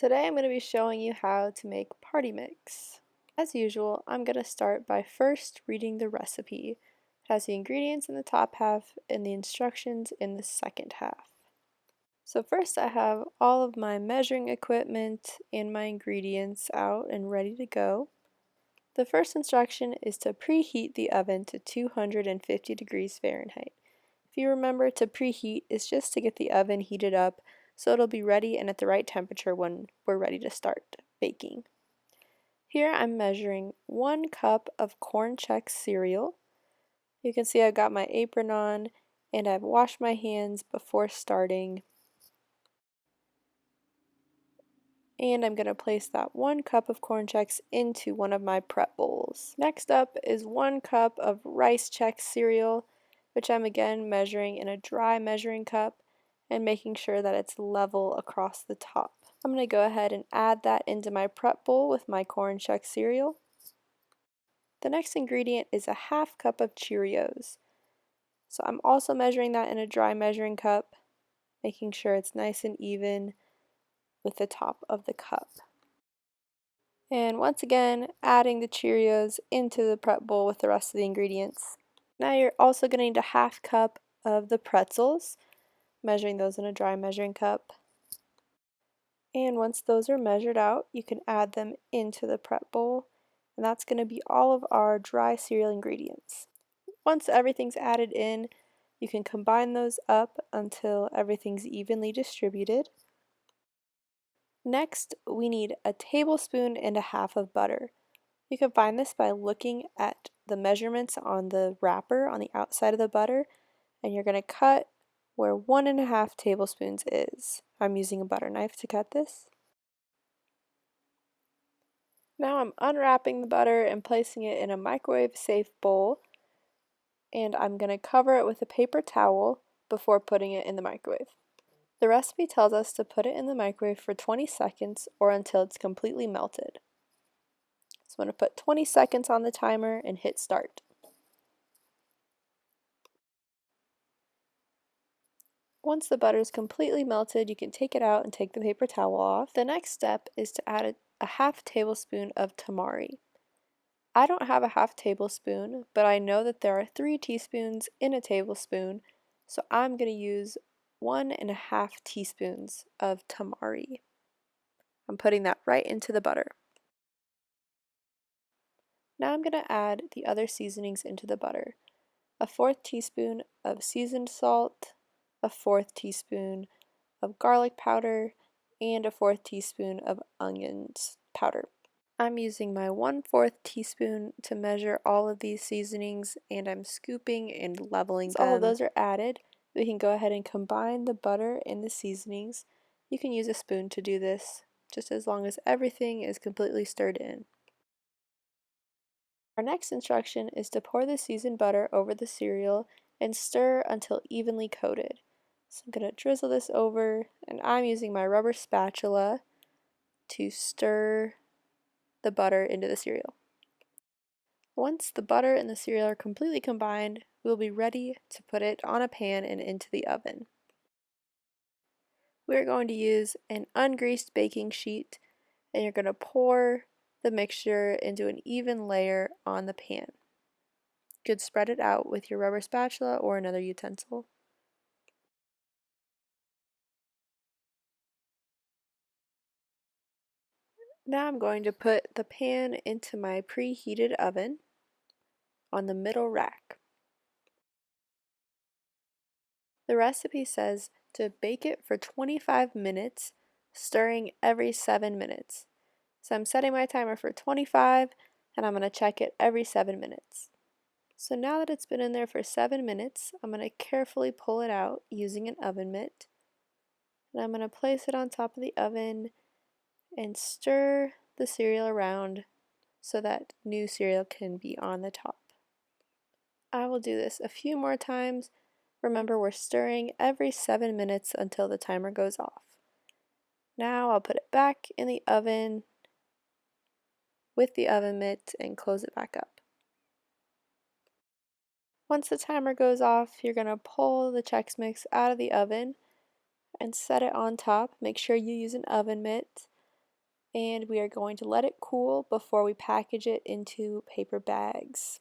Today I'm going to be showing you how to make party mix. As usual, I'm going to start by first reading the recipe. It has the ingredients in the top half and the instructions in the second half. So first I have all of my measuring equipment and my ingredients out and ready to go. The first instruction is to preheat the oven to 250 degrees Fahrenheit. If you remember, to preheat is just to get the oven heated up so it'll be ready and at the right temperature when we're ready to start baking. Here I'm measuring 1 cup of Corn Chex cereal. You can see I've got my apron on and I've washed my hands before starting. And I'm going to place that 1 cup of Corn Chex into one of my prep bowls. Next up is 1 cup of Rice Chex cereal, which I'm again measuring in a dry measuring cup and making sure that it's level across the top. I'm going to go ahead and add that into my prep bowl with my Corn Chex cereal. The next ingredient is a half cup of Cheerios. So I'm also measuring that in a dry measuring cup, making sure it's nice and even with the top of the cup. And once again, adding the Cheerios into the prep bowl with the rest of the ingredients. Now you're also going to need a half cup of the pretzels, measuring those in a dry measuring cup. And once those are measured out, you can add them into the prep bowl, and that's going to be all of our dry cereal ingredients. Once everything's added in, you can combine those up until everything's evenly distributed. Next, we need a tablespoon and a half of butter. You can find this by looking at the measurements on the wrapper on the outside of the butter, and you're going to cut where 1.5 tablespoons is. I'm using a butter knife to cut this. Now I'm unwrapping the butter and placing it in a microwave safe bowl, and I'm going to cover it with a paper towel before putting it in the microwave. The recipe tells us to put it in the microwave for 20 seconds or until it's completely melted. So I'm going to put 20 seconds on the timer and hit start. Once the butter is completely melted, you can take it out and take the paper towel off. The next step is to add a half tablespoon of tamari. I don't have a half tablespoon, but I know that there are 3 teaspoons in a tablespoon, so I'm going to use 1.5 teaspoons of tamari. I'm putting that right into the butter. Now I'm going to add the other seasonings into the butter. A 1/4 teaspoon of seasoned salt, a 1/4 teaspoon of garlic powder, and a 1/4 teaspoon of onions powder. I'm using my 1/4 teaspoon to measure all of these seasonings, and I'm scooping and leveling them. All of those are added. We can go ahead and combine the butter and the seasonings. You can use a spoon to do this, just as long as everything is completely stirred in. Our next instruction is to pour the seasoned butter over the cereal and stir until evenly coated. So I'm going to drizzle this over, and I'm using my rubber spatula to stir the butter into the cereal. Once the butter and the cereal are completely combined, we'll be ready to put it on a pan and into the oven. We're going to use an ungreased baking sheet, and you're going to pour the mixture into an even layer on the pan. You could spread it out with your rubber spatula or another utensil. Now I'm going to put the pan into my preheated oven on the middle rack. The recipe says to bake it for 25 minutes, stirring every 7 minutes. So I'm setting my timer for 25, and I'm going to check it every 7 minutes. So now that it's been in there for 7 minutes, I'm going to carefully pull it out using an oven mitt. And I'm going to place it on top of the oven and stir the cereal around so that new cereal can be on the top. I will do this a few more times. Remember, we're stirring every 7 minutes until the timer goes off. Now I'll put it back in the oven with the oven mitt and close it back up. Once the timer goes off, you're going to pull the Chex Mix out of the oven and set it on top. Make sure you use an oven mitt. and we are going to let it cool before we package it into paper bags.